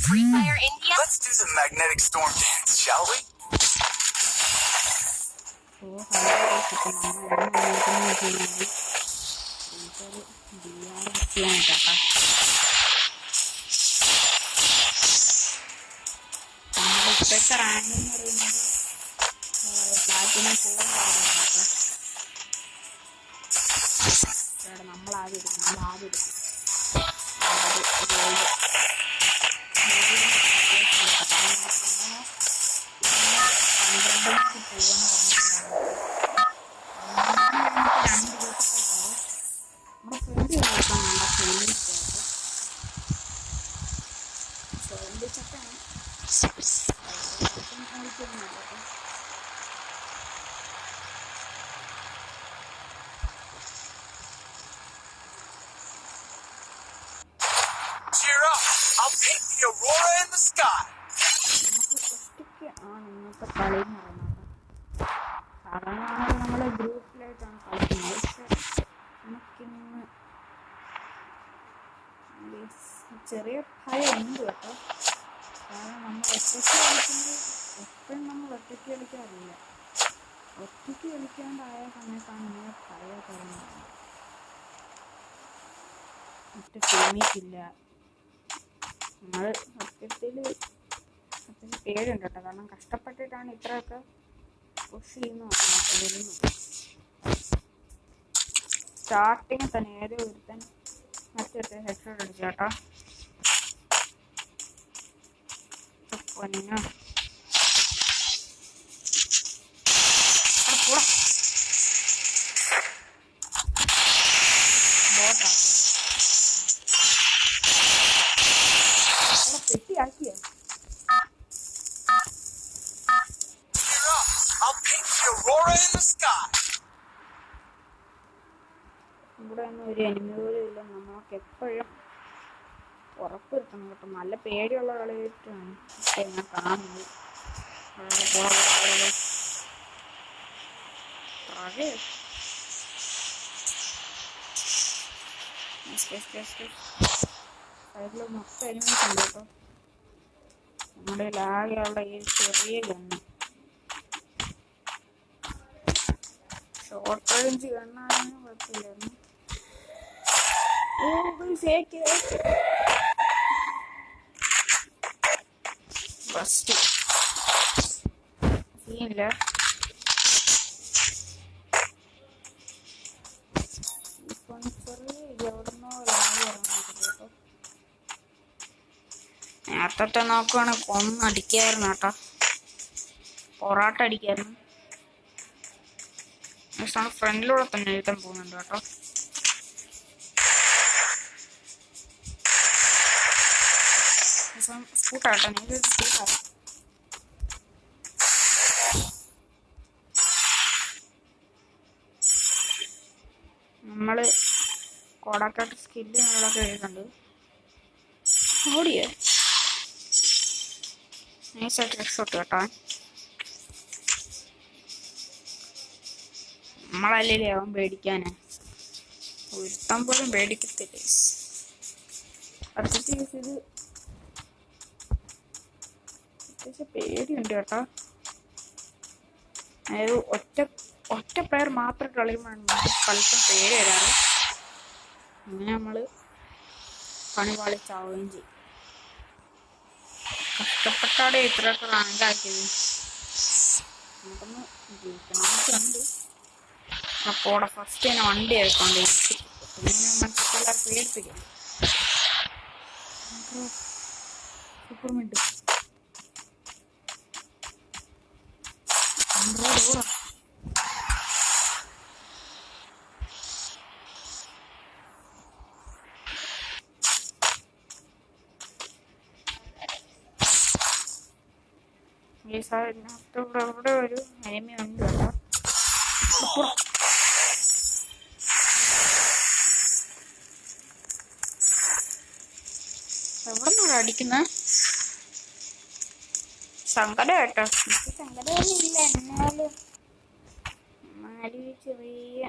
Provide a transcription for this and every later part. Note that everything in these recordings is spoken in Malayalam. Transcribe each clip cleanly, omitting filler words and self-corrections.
Free Fire India. Let's do the magnetic storm dance, shall we? Cheer up! I'll paint the aurora in the sky. നമ്മളെ ഗ്രൂപ്പിലായിട്ടാണ് കളിക്കുന്നത്. നമുക്കിന്ന് ചെറിയ ഭയം ഉണ്ട് കേട്ടോ. കാരണം നമ്മൾ ഒറ്റയ്ക്ക് കളിക്കുന്നത് എപ്പോഴും നമ്മൾ ഒറ്റയ്ക്ക് കളിക്കാറില്ല. ഒറ്റയ്ക്ക് കളിക്കാണ്ടായ സമയത്താണ് ഇങ്ങനെ ഭയം തുടങ്ങുന്നത്. മറ്റു ടീമിക്കില്ല. നമ്മൾ സത്യത്തിൽ അത്യാവശ്യം പേരുണ്ട് കേട്ടോ. കാരണം കഷ്ടപ്പെട്ടിട്ടാണ് ഇത്രയൊക്കെ പുഷ് വരുന്നത്. സ്റ്റാർട്ടിങ് തന്നെ ഏതോ ഒരുത്തൻ മറ്റൊരു ഹെഡ്ഷോട്ട് അടിച്ചു കേട്ടോ. പൊന്നോ പെട്ടിയാക്കിയ ഇവിടെ ഒന്നും ഒരു എനിമി പോലും ഇല്ല. നമുക്ക് എപ്പോഴും ഉറപ്പുവരുത്തണം കേട്ടോ. നല്ല പേടിയുള്ള കളിയായിട്ടാണ് ഞാൻ കാണുന്നത്. സൈഡിൽ മൊത്തം എനിമീസ് ഉണ്ട് കേട്ടോ. നമ്മുടെ ലാഗെയുള്ള ഈ ചെറിയ ഗണ്ണ് ഷോർട്ട് റേഞ്ച് ഗണ്ണാണെന്ന് കുഴപ്പമില്ലായിരുന്നു. ഫസ്റ്റ് സീനില്ല. ഇപ്പം ചെറിയ എവിടുന്നോ ലാഗ് ഇറങ്ങിയിട്ടുണ്ട് കേട്ടോ. നേരത്തെ നോക്കുവാണെങ്കിൽ കൊന്നടിക്കായിരുന്നു കേട്ടോ. പൊറാട്ട അടിക്കായിരുന്നു. ഫ്രണ്ടിലൂടെ തന്നെ എഴുതാൻ പോകുന്നുണ്ട് കേട്ടോ. സ്കൂട്ടാട്ടോ സ്കൂട്ടാണ്. നമ്മള് കോടാക്കാട്ട് സ്കില്ല് നമ്മളൊക്കെ എഴുതുന്നുണ്ട്. ഓടിയേ നൈസായിട്ട് രക്ഷോട്ട് കേട്ടോ. നമ്മളല്ലേ അവൻ പേടിക്കാന് ഒരുത്തം പോലും പേടിക്കത്തില്ല. അത്യാവശ്യം ഇത് അത്യാവശ്യം പേടിയുണ്ട് കേട്ടോ. അതായത് ഒറ്റ പ്ലെയർ മാത്രം കളിക്കുമ്പോഴാണ് കളിക്കാൻ പേടി വരാറ്. അങ്ങനെ നമ്മള് പണി പാളിച്ചാവുകയും ചെയ്യും. കഷ്ടപ്പെട്ടാടെ ഇത്രയൊക്കെ റാങ്ക് ആക്കിയത്. നമുക്കൊന്ന് ജയിക്കണമെന്നുണ്ട്. അപ്പോടെ ഫസ്റ്റ് തന്നെ വണ്ടി ആയിക്കൊണ്ട് പിന്നെ മറ്റുള്ളവർ പേടിപ്പിക്കണം. സൂപ്പർ മിഡ് ഇവിടെ ഒരു എനിമി ഉണ്ട് കേട്ടോ. എവിടെ നിന്നാണ് അടിക്കുന്ന സങ്കടം കേട്ടോ. എനിക്ക് സങ്കടമൊന്നും ഇല്ല. എന്നാലും ചെറിയ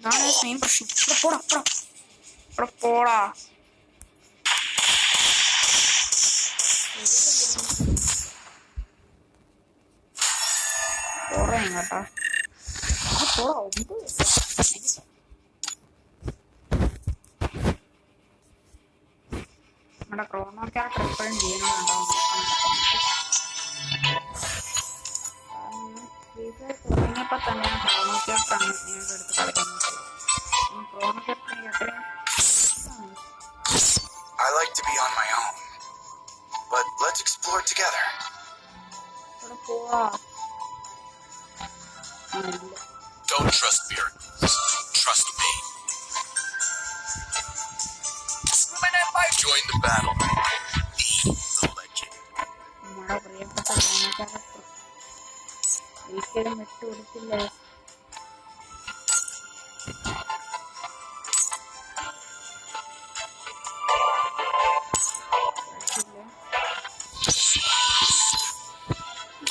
ഇതാണ് മെയിൻ പ്രശ്നം. ഇവിടെ പോടാ ഇവിടെ പോടാ. പോടാ കേട്ടാ പോടാ. നമ്മുടെ ക്രോണോ ക്യാരക്ടർ എപ്പോഴും ചെയ്യണമെന്നുണ്ടാവും. തുടങ്ങിയപ്പോ തന്നെ ക്രോണോ ക്യാരക്ടറാണ് ഞങ്ങൾക്ക് എടുത്ത് കളിക്കുന്നത്. ക്രോണോ ക്യാരക്ടർ അത്രയും I like to be on my own, but let's explore together. ഇവിടെ പോവാ. Don't trust miracles. Trust me. Join the battle. Be the legend. നമ്മുടെ പ്രിയപ്പെട്ട ക്രോണോ ക്യാരക്ടർ ഒരിക്കലും വിട്ടുകൊടുക്കില്ല.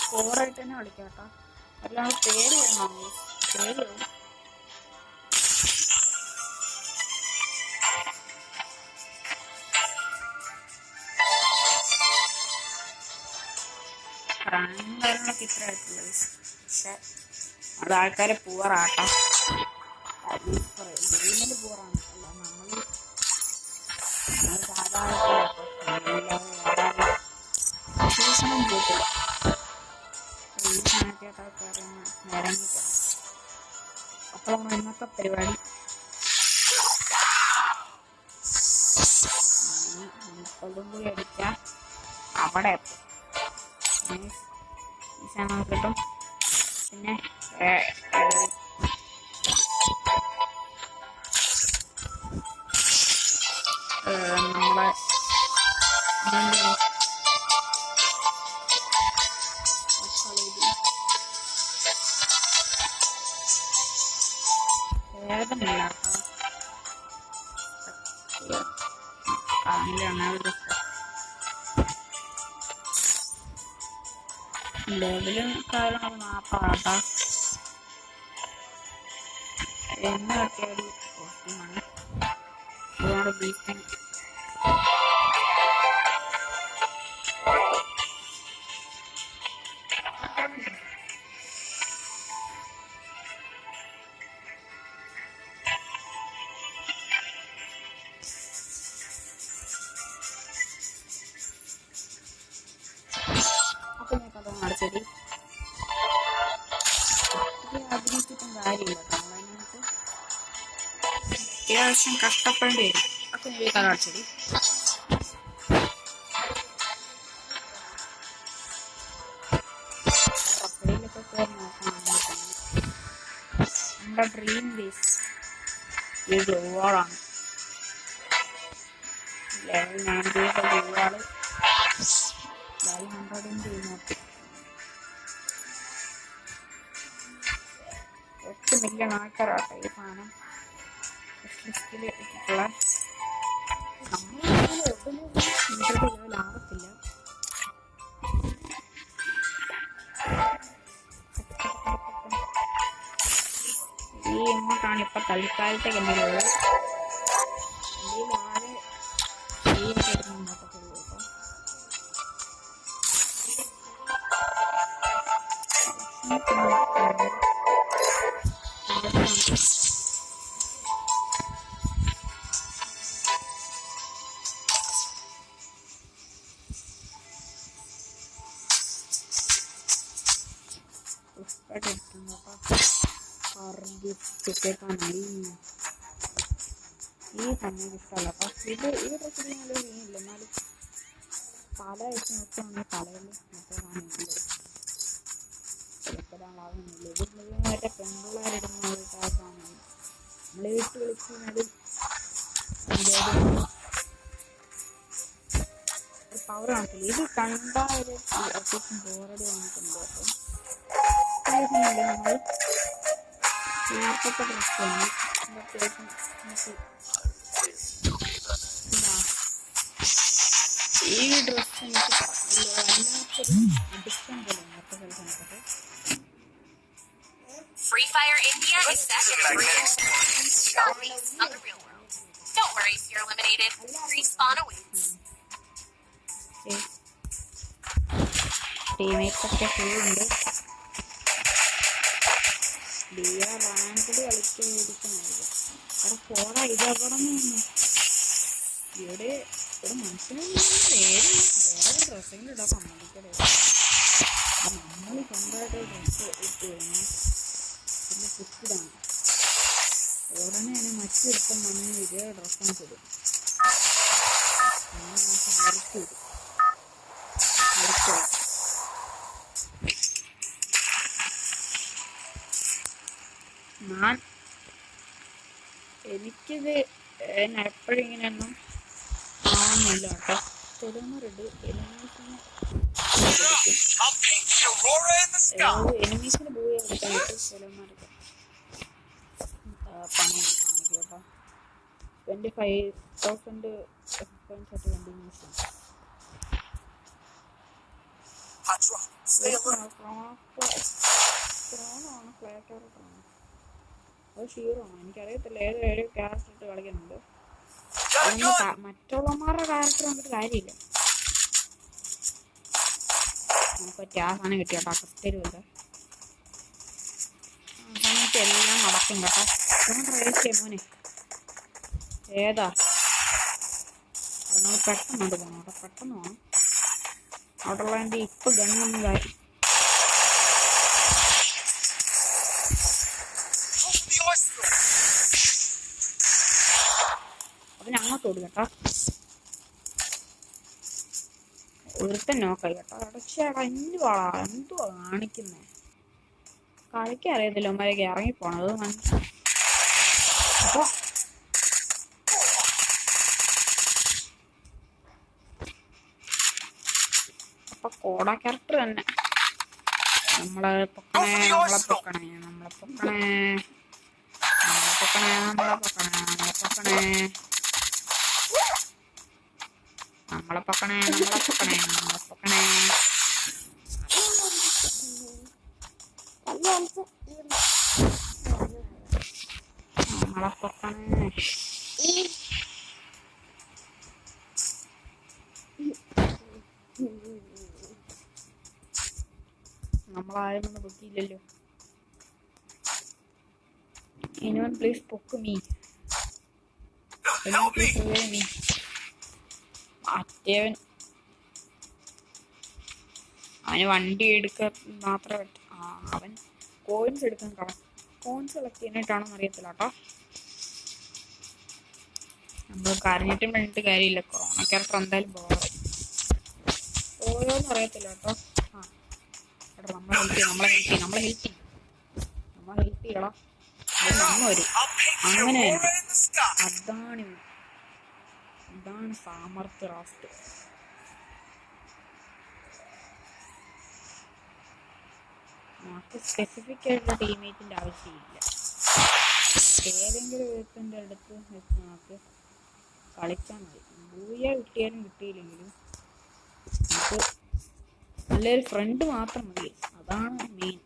സ്കോറായിട്ട് തന്നെ കളിക്കാട്ടോ. അല്ലാണ്ട് പേടിയാണോ? പേടിയാവും. കാര്യങ്ങളൊക്കെ ഇത്ര ആയിട്ടുള്ളൂ. പക്ഷെ അവിടെ ആൾക്കാരെ പൂവറാട്ടോ. ഗെയിമിൽ പൂവറാണ്. അല്ല നമ്മൾ സാധാരണ സീസണും പോയിട്ടില്ല. സീസണൊക്കെ ഇറങ്ങിപ്പോ അപ്പോഴാണ് ഇന്നത്തെ പരിപാടി. കൊടുമ്പുളി അടിച്ച അവിടെ സീസൺ കിട്ടും. പിന്നെ നമ്മളെ വേദനയില്ല ലെവലും കാര്യങ്ങളൊക്കെ മാപ്പാട്ടാ. എണ്ണ കട്ടിയ ഒരു കോസ്റ്റ്യൂമാണ്. ഒരുപാട് ബീഫിങ് അടിച്ചടി അഭിനയിച്ചിട്ടും കാര്യമില്ല. കാണാനായിട്ട് അത്യാവശ്യം കഷ്ടപ്പെടേണ്ടി വരും. ഒക്കെ ഞാൻ കഥ അടിച്ചടി. കപ്പലിലൊക്കെ കയറി നോക്കാൻ നമ്മുടെ ഡ്രീം ബേസ് ഇത് ഒരുപാടാണ്. ലെവൽ 90 ഒരുപാട് ലെവൽ 100 നോക്കി 8 മില്യൺ ആൾക്കാരാട്ടെ ഈ സാധനം ലിസ്റ്റിൽ ഇട്ടിട്ടുള്ള. നമ്മൾ ലെവലാകത്തില്ല. ഈ എങ്ങോട്ടാണ് ഇപ്പൊ തൽക്കാലത്തേക്ക് എന്തെങ്കിലും ഉള്ളത്. എന്തെങ്കിലും ആകെ ചെയ്തിട്ട് നോക്കത്തുള്ളൂ. ായി ഈ സമയം ഇഷ്ടമല്ല. അപ്പൊ ഇത് ഈ ഡ്രസ്സിൽ നല്ല വീണില്ല. എന്നാലും പല വെച്ച് നോക്കുകയാണെങ്കിൽ പലതിൽ മറ്റേതാണെങ്കിലും ചിലപ്പോഴാളാകുന്നില്ല. ഇത് മറ്റേ പെൺപിള്ളേരിടുന്ന ഒരു ടൈപ്പാണ്. നമ്മൾ വിട്ട് വിളിക്കുന്നത് ഒരു പവർ കാണത്തില്ല. ഇത് കണ്ട ഒരു അത്യാവശ്യം ബോറടി വന്നിട്ടുണ്ട്. അപ്പം നമ്മൾ നേരത്തെ ഡ്രസ്സാണ് അത്യാവശ്യം ഈ ഡ്രസ്സ് എനിക്ക് വല്ലാത്തൊരു അഡിക്ഷൻ പോലെ നേരത്തെ കളിക്കാനൊക്കെ. Free Fire India is set in a real on the real world. Don't worry if you're eliminated. Respawn awaits. Teammates ഒക്കെ ഫുൾ ഉണ്ട്. റാങ്കില് കളിക്കായിരിക്കുന്നായിരിക്കും. അവിടെ പോടാ, ഇത് അവിടെ നിന്ന് ഇവിടെ മനുഷ്യനൊന്നും വേറെ ഡ്രസ്സെങ്കിലും ഇടാൻ സമ്മതിക്കടേ. നമ്മൾ സ്വന്തമായിട്ട് ഡ്രസ്സ് ഇട്ട് കഴിഞ്ഞാൽ പിന്നെ കുത്തിടാണ്. ഉടനെ തന്നെ മറ്റൊരുത്തം വന്ന് ഇതേ ഡ്രസ്സാണ് ഇടും. അങ്ങനെ നമുക്ക് വറുത്തിടും. എനിക്കിത് എപ്പോഴും ഇങ്ങനെയൊന്നും ആവുന്നില്ല കേട്ടോ. ചിലമാരുണ്ട് എനിമീസിന് പോയി എടുക്കാനായിട്ട് ചിലമാർക്ക് പണി കാണിക്കും കേട്ടോ. 25,000 points ആയിട്ട് കണ്ടിന്യൂസ് ക്രോണാണ്, ഫ്ലേ ക്യാരക്ടറാണ്, അത് ഷീറോണോ എനിക്കറിയത്തില്ല. ഏതൊരു ക്യാരക്ടർ ഇട്ട് കളിക്കുന്നുണ്ട്. മറ്റുള്ളമാരുടെ ക്യാരക്ടർ കണ്ടിട്ട് കാര്യമില്ല. നമുക്ക് ആ സാധനം കിട്ടി കേട്ടോ. കൃത്യരുമില്ല സമയത്ത് എല്ലാം നടക്കും കേട്ടോ. റേസ് ചെയ്യാം മോനെ. ഏതാ നമ്മൾ പെട്ടെന്ന് പോകണം കേട്ടോ. പെട്ടെന്ന് പോകണം. അവിടെ ഉള്ള എൻ്റെ ഇപ്പം ഗണ്ണൊന്നും കാര്യം. അപ്പൊ ഞങ്ങൾക്ക് ഓടും കേട്ടോ. ഒരുത്തൻ നോക്കായി കേട്ടോ. അടച്ചേടാ എന്തുവാ കാണിക്കുന്നേ? കളിക്കാൻ അറിയത്തില്ല അവന്മാരൊക്കെ ഇറങ്ങിപ്പോണത്. അപ്പൊ കോട ക്യാരക്ടർ തന്നെ. നമ്മളെ പൊക്കണേ. നമ്മളാരും ഒന്ന് പൊക്കിയില്ലല്ലോ. Anyone please poke me. Anyone please away me. മറ്റേവൻ അവന് വണ്ടി എടുക്കാൻ മാത്രമേ അവൻ കോയിൻസ് എടുക്കാൻ കോയിൻസ് കളക്ട് ചെയ്യാനായിട്ടാണെന്ന് അറിയത്തില്ല കേട്ടോ. നമ്മൾ കരഞ്ഞിട്ടും വേണ്ടിട്ട് കാര്യമില്ല. കൊറോണ ക്യാരക്ടർ എന്തായാലും പോയോന്ന് അറിയത്തില്ല കേട്ടോ. കേട്ടോ നമ്മളെ ഹെൽപ്പ് ചെയ്യണം. നമ്മ വരും അങ്ങനെ. അതാണ് സാമർത്ഥ്യ റാസ്റ്റ്. നമുക്ക് സ്പെസിഫിക് ആയിട്ടുള്ള ടീമേറ്റിന്റെ ആവശ്യമില്ല. ഏതെങ്കിലും ഒരുത്തൻ്റെ അടുത്ത് വെച്ച് നമുക്ക് കളിച്ചാൽ മതി. ബൂയ കിട്ടിയാലും കിട്ടിയില്ലെങ്കിലും നമുക്ക് നല്ലൊരു ഫ്രണ്ട് മാത്രം മതി. അതാണ് മെയിൻ.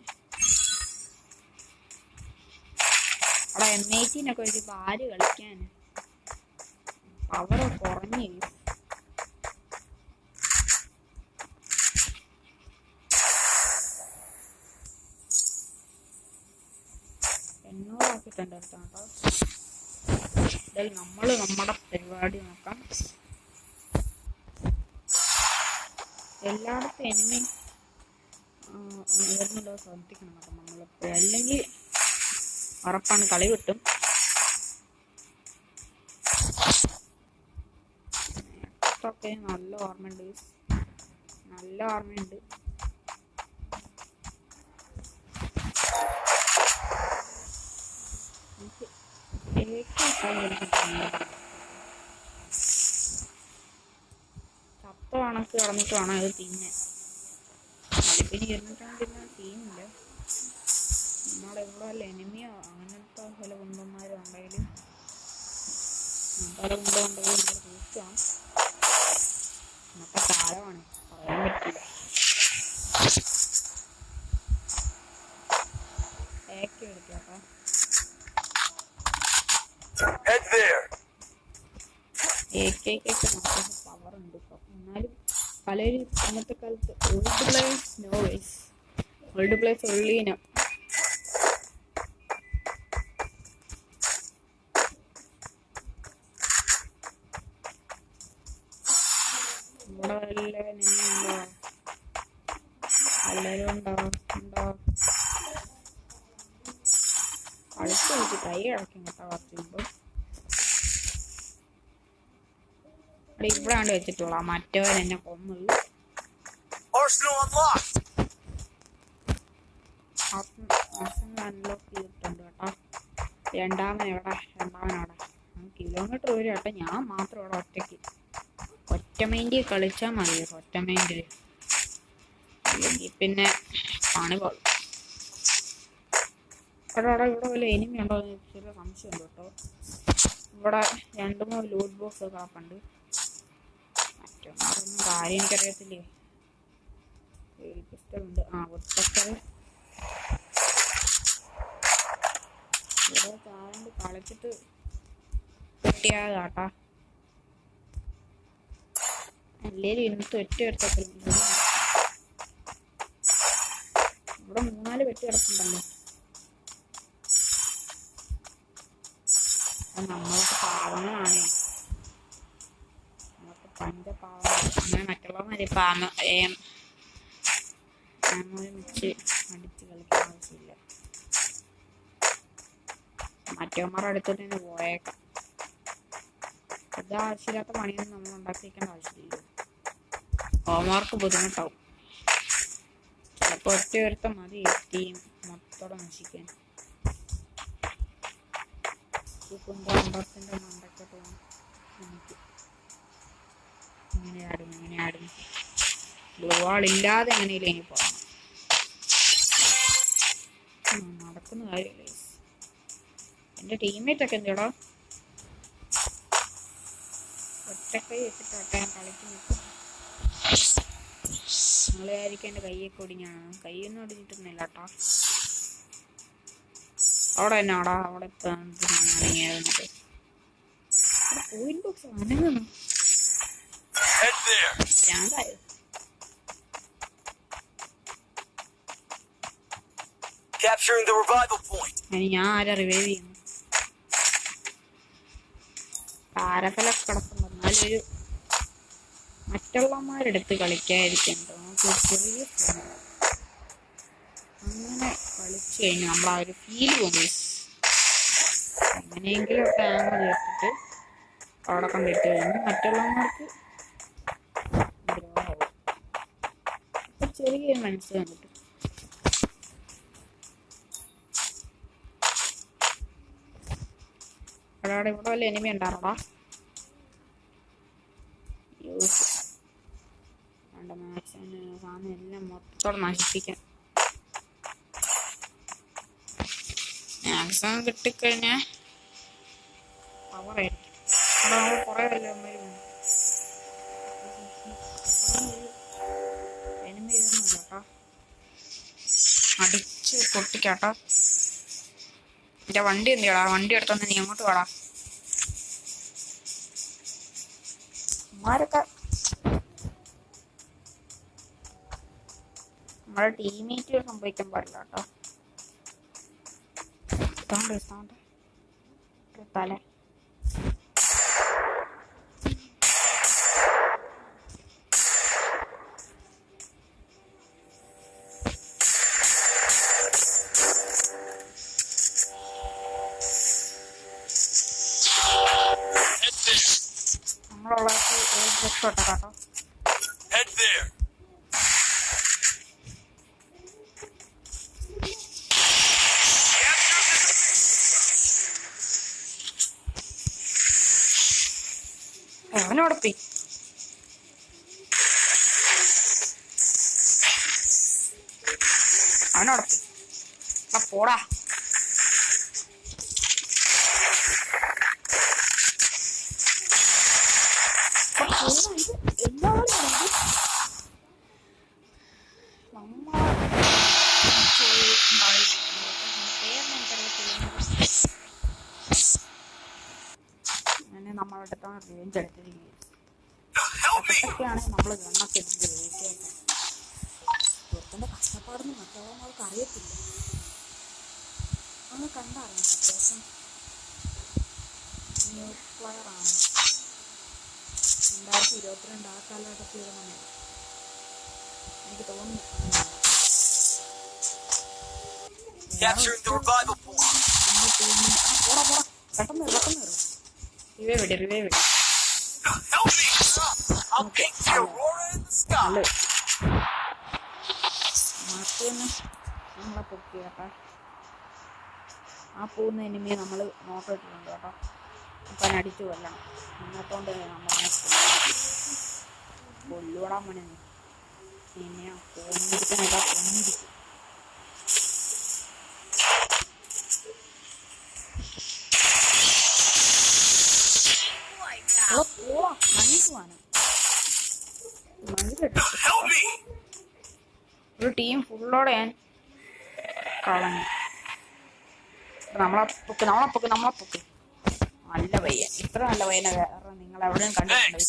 അവിടെ M18 വെച്ചപ്പോൾ ആര് കളിക്കാൻ? പവർ കുറഞ്ഞു. 800 ആക്കിയിട്ടുണ്ട് കേട്ടോ. എന്തായാലും നമ്മൾ നമ്മുടെ പരിപാടി നോക്കാം. എല്ലായിടത്തും എനിമി വരുന്നുണ്ടോ ശ്രദ്ധിക്കണം കേട്ടോ നമ്മളെപ്പോഴും. അല്ലെങ്കിൽ ഉറപ്പാണ് കളി കിട്ടും. ഒക്കെ നല്ല ഓർമ്മയുണ്ട്. ചത്ത കണക്ക് കിടന്നിട്ട് വേണം അത് തിന്നെ. മലിപ്പിന് ഇരുന്നിട്ടാണ് പിന്നെ തീമില്ല. നമ്മുടെ ഇവിടെ വല്ല എനിമിയോ അങ്ങനത്തെ ചില കുന്തന്മാരും ഉണ്ടെങ്കിലും പല കുന്തമുണ്ടെങ്കിലും നമ്മൾ തീർക്കാം. ഇന്നത്തെ കാലമാണ്, പറയാൻ പറ്റില്ല. AK എടുക്കാം. AKക്കൊക്കെ നല്ല പവർ ഉണ്ട് ഇപ്പം. എന്നാലും പലരും ഇന്നത്തെ കാലത്ത് old players no ways, old players ഉള്ളീനോ. ഇവിടെ എല്ലാവരും ഉണ്ടോ? എല്ലാവരും ഉണ്ടോ? കളിച്ച് കളിച്ച് കൈ കിടക്കും കേട്ടോ. കുറച്ച് മുമ്പ് ഇവിടാണ്ട് വെച്ചിട്ടുള്ള മറ്റവൻ എന്നെ കൊന്നത്. അൺലോക്ക് ചെയ്തിട്ടുണ്ട് കേട്ടോ. രണ്ടാമനവിടെ കിലോമീറ്റർ വരും കേട്ടോ. ഞാൻ മാത്രം ഇവിടെ ഒറ്റയ്ക്ക് ഒറ്റ മൈൻഡിൽ കളിച്ചാൽ മതി. ഒറ്റ മൈൻഡിൽ അല്ലെങ്കിൽ പിന്നെ പണി കൊള്ളും. ഇവിടെ വല്ല എനിമി ഉണ്ടോ എന്ന് ചെറിയ സംശയമുണ്ട് കേട്ടോ. ഇവിടെ 2-3 ലൂട്ട് ബോക്സ് ഒക്കെ കിടപ്പുണ്ട്. മറ്റൊന്നും കാര്യം എനിക്കറിയത്തില്ലേ. പിസ്റ്റളുണ്ട്. ഒറ്റക്കൽ ഇവിടെ താഴെ കളിച്ചിട്ട് കിട്ടിയാതാട്ടാ. എല്ലാവരും ഇന്നത്തെ ഒറ്റ എടുത്തൊക്കെ ഇവിടെ 3-4 വെട്ടി കിടപ്പുണ്ടല്ലോ. നമ്മളൊക്കെ പാവങ്ങളാണ്. നമ്മളൊക്കെ പഞ്ചപാവങ്ങൾ. അങ്ങനെ മറ്റുള്ളവന്മാര് വെച്ച് അടിച്ച് കളിക്കാൻ ആവശ്യമില്ല. മറ്റവന്മാരുടെ അടുത്തോട്ട് തന്നെ പോയേക്കാം. അത് ആവശ്യമില്ലാത്ത പണിയൊന്നും നമ്മൾ ഉണ്ടാക്കിയിരിക്കേണ്ട ആവശ്യമില്ല. ഹോംവർക്ക് ബുദ്ധിമുട്ടാവും. ചിലപ്പോൾ ഒറ്റ മതി ടീം മൊത്തോടെ നശിക്കാൻ. കുമ്പത്തിന്റെ മണ്ടൊക്കെ തോന്നും എനിക്ക്. എങ്ങനെ ആടും ബ്ലൂ വാൾ ഇല്ലാതെ എങ്ങനെയില്ല ഇനി പോകണം. നടക്കുന്ന കാര്യമല്ലേ. എന്റെ ടീംമേറ്റ് ഒക്കെ എന്തെടാ ഒറ്റക്കൈ വെച്ചിട്ടോട്ടെ ഞാൻ കളിക്കുന്നു. നിങ്ങളെ ആയിരിക്കും എന്റെ കൈയൊക്കെ ഒടിഞ്ഞാണ്. കൈയൊന്നും ഒടിഞ്ഞിട്ടൊന്നുമില്ല കേട്ടോ. അവിടെ തന്നെ അവിടെ പോയിന്റ് ബോക്സ് അനങ്ങുന്നു. ഞാൻ ആരാ റിവൈവ് ചെയ്യുന്നു? പാരഫലൊക്കെ കിടക്കുന്നു. എന്നാലൊരു മറ്റുള്ളവന്മാരെടുത്ത് കളിക്കാതിരിക്കണ്ടോ. ചെറിയ അങ്ങനെ കളിച്ചു കഴിഞ്ഞു നമ്മൾ ആ ഒരു ഫീല് തോന്നി. എങ്ങനെയെങ്കിലും ഒക്കെ ആങ്ങ് ചേർത്തിട്ട് അവിടെ കൊണ്ടിട്ട് കഴിഞ്ഞു മറ്റുള്ളവന്മാർക്ക് ദ്രോഹവും. അപ്പൊ ചെറിയൊരു മനസ്സിലാൻ കിട്ടും. അവിടെ ഇവിടെ വല്ല എനിമി ഉണ്ടാറോടാ. മാക്സിമം സാധനം എല്ലാം മൊത്തോടെ നശിപ്പിക്കാൻ. മാക്സിമം കിട്ടിക്കഴിഞ്ഞാൽ പവറായിരിക്കും. അവിടെ കുറെ വല്ല എനിമി വരുന്നു കേട്ടോ. അടിച്ച് പൊട്ടിക്കാട്ടോ. എന്റെ വണ്ടി എന്തിയാടാ? വണ്ടി എടുത്തോണ്ട് നീ അങ്ങോട്ട് വാടാ. അമ്മാരൊക്കെ നമ്മുടെ ടീമേറ്റ് സംഭവിക്കാൻ പാടില്ല കേട്ടോ. തല നമ്മളുള്ള കേട്ടോ. അവനോടൊപ്പി പോടാ. എല്ലാവരും അടുത്താണ് റിവെഞ്ച് എടുത്തിരിക്കുന്നത്. അതൊക്കെയാണെങ്കിൽ നമ്മൾ ഗണ്ണൊക്കെ എടുത്ത് ഉപയോഗിക്കാത്ത ഒരുത്തൻ്റെ കഷ്ടപ്പാടൊന്നും മറ്റുള്ളവർക്ക് അറിയത്തില്ല. ഒന്ന് കണ്ടറിയാം. അത്യാവശ്യം ന്യൂ പ്ലെയറാണ്. 2022 ആ കാലഘട്ടത്തിൽ വരുന്ന എനിക്ക് തോന്നുന്നു. പെട്ടെന്ന് റിവൈവ് വിടി മാർട്ടിന് നമ്മളെ പൊക്കി കേട്ടോ. ആ പോകുന്ന എനിമിയെ നമ്മൾ നോക്കിയിട്ടുണ്ട് കേട്ടോ. അപ്പം അടിച്ചു കൊല്ലണം. ഇന്നത്തോണ്ട് നമ്മളെ കൊല്ലൂടാൻ വേണ്ടി ഇനിയാ കൊന്നിരിക്കാനല്ല കൊന്നിരിക്കും. ഒരു ടീം ഫുള്ളോടെ ഞാൻ കളഞ്ഞു. നമ്മളെ പൊക്ക് നല്ല പയ്യൻ. ഇത്ര നല്ല പയ്യനെ വേറെ നിങ്ങൾ എവിടെയും കണ്ടിട്ടുണ്ട്.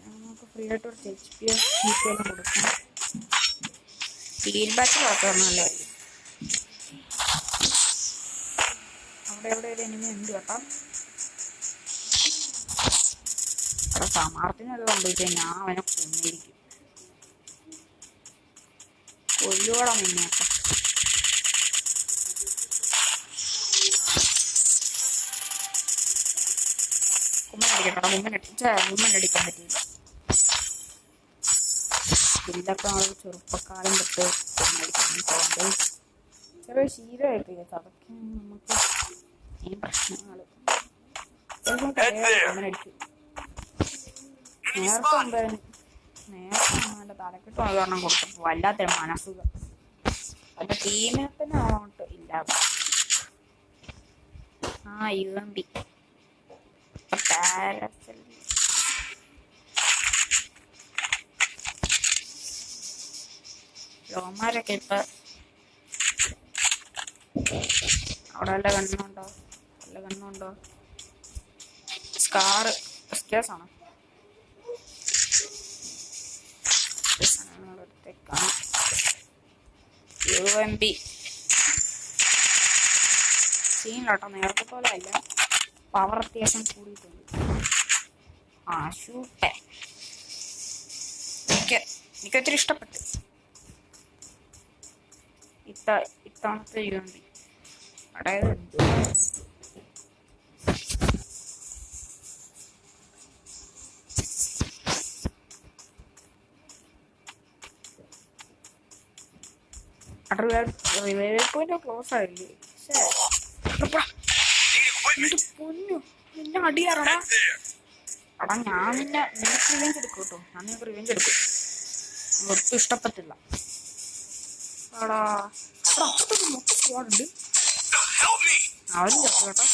നമുക്ക് ഫ്രീ ആയിട്ട് ഒരു HP കൊടുക്കാം. ഫീഡ്ബാക്ക് കുഴപ്പമില്ല, നല്ല പയ്യൻ. അവിടെ ഒരു എനിമി ഉണ്ട് കേട്ടോ. അവിടെ സമാർത്തിനത് കണ്ടിട്ട് ഞാൻ അവനെ കൊന്നിരിക്കും. കൊല്ലുകൂടാ നിന്നെയൊക്കെ. കുമ്മനടിക്കട്ടോ. കുമ്മനടിക്കാൻ പറ്റില്ല. സ്കില്ലൊക്കെ നമ്മൾ ചെറുപ്പക്കാലം തൊട്ട് കുമ്മനടിക്കാൻ ചെറിയ ശീലമായിട്ട് അതൊക്കെ നമുക്ക് ഈ പ്രശ്നങ്ങൾ കുമ്മനടിച്ചു. നേരത്തെ എൻ്റെ തലക്കെട്ട് കാരണം കൊടുത്തപ്പോൾ വല്ലാത്തൊരു മനസ്സുഖം. എൻ്റെ ടീമിനെ തന്നെ അങ്ങോട്ട് ഇല്ലാതെ. UMP രോമാരൊക്കെ ഇപ്പൊ അവിടെ വല്ല കണ്ണുണ്ടോ? സ്കാറ് സ്കേസാണോ? UMP സീനിലോട്ടോ. നേരത്തെ പോലെ അല്ല, പവർ അത്യാവശ്യം കൂടിയിട്ടുണ്ട്. സൂപ്പർ. എനിക്കൊത്തിരി ഇഷ്ടപ്പെട്ടു ഇത്തവണത്തെ UMP. അതായത് റിവൈവൽ പോയിന്റ് ക്ലോസ് ആയില്ലേ? പൊന്നു നിന്നെ അടിയാറടാ. എടാ ഞാൻ നിനക്ക് റിവെഞ്ച് എടുക്കും കേട്ടോ. ഞാൻ നിനക്ക് റിവെഞ്ച് എടുക്കും. ഒട്ടും ഇഷ്ടപ്പെട്ടില്ല. എടാ അപ്പുറത്തൊക്കെ മൊത്തം സ്ക്വാഡുണ്ട്. അവനും ചത്തു കേട്ടോ.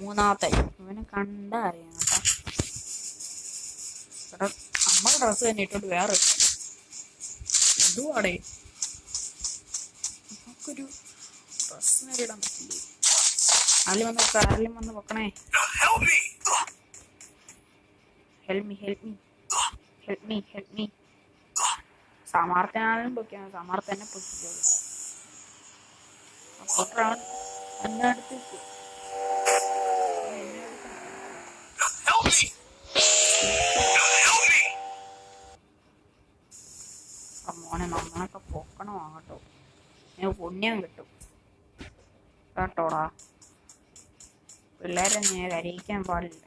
മൂന്നാമത്തെ ഇവനെ കണ്ടാ അറിയാം കേട്ടോ. എടാ നമ്മുടെ ഡ്രസ്സ് തന്നെ ഇട്ടോണ്ട് വേറെ ഇതുവാടേ. നമുക്കൊരു ഡ്രസ് നേരെ ഇടാൻ പറ്റില്ലേ? ആരെങ്കിലും വന്ന് വെക്കണേ. Help me. സമാർത്തനാലും പൊക്കിയാണ്. സമാർത്ത തന്നെ പൊക്കിക്കോളൂ. അപ്പോൾ എന്നെ അടുത്തേക്ക് മോനെ നമ്മളൊക്കെ പൊക്കണോ കേട്ടോ. പുണ്യം കിട്ടും കേട്ടോടാ. പിള്ളേരെ ഞാൻ കരയിക്കാൻ പാടില്ല.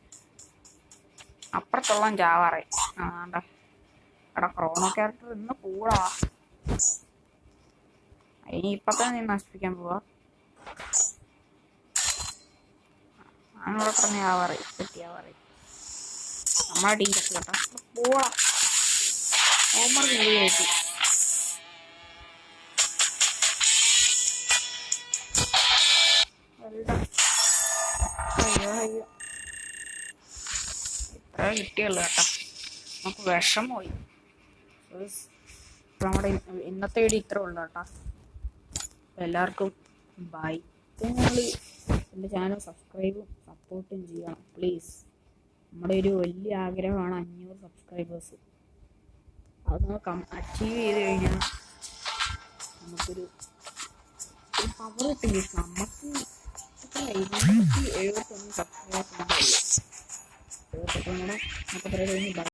അപ്പുറത്തുള്ള ചാവാറേ. ആണ്ട എടാ ക്രോണോ ക്യാരക്ടർ ഇന്ന് കൂടാ. ഇനി ഇപ്പൊ തന്നെ നീ നശിപ്പിക്കാൻ പോവാ. അങ്ങോട്ട് പറഞ്ഞ ആവാറേ തെറ്റിയാവാറേ. നമ്മളെ ടീച്ചർ കേട്ടോ പോവാ. ഹോംവർക്ക് കൂടിയായിട്ട് ഇത്ര കിട്ടിയല്ലോ കേട്ടോ. നമുക്ക് വിഷമമായി. നമ്മുടെ ഇന്നത്തെ വീഡിയോ ഇത്ര ഉള്ളു കേട്ടോ. എല്ലാവർക്കും ബൈ. നിങ്ങൾ എൻ്റെ ചാനൽ സബ്സ്ക്രൈബും സപ്പോർട്ടും ചെയ്യണം പ്ലീസ്. നമ്മുടെ ഒരു വലിയ ആഗ്രഹമാണ് 500 സബ്സ്ക്രൈബേഴ്സ്. അത് നമുക്ക് അച്ചീവ് ചെയ്ത് കഴിഞ്ഞാൽ നമുക്കൊരു പവർ കിട്ടും. നമുക്ക് 271 സബ്സ്ക്രൈബേഴ്സ് ഉണ്ടല്ലോ. 78 നമുക്ക്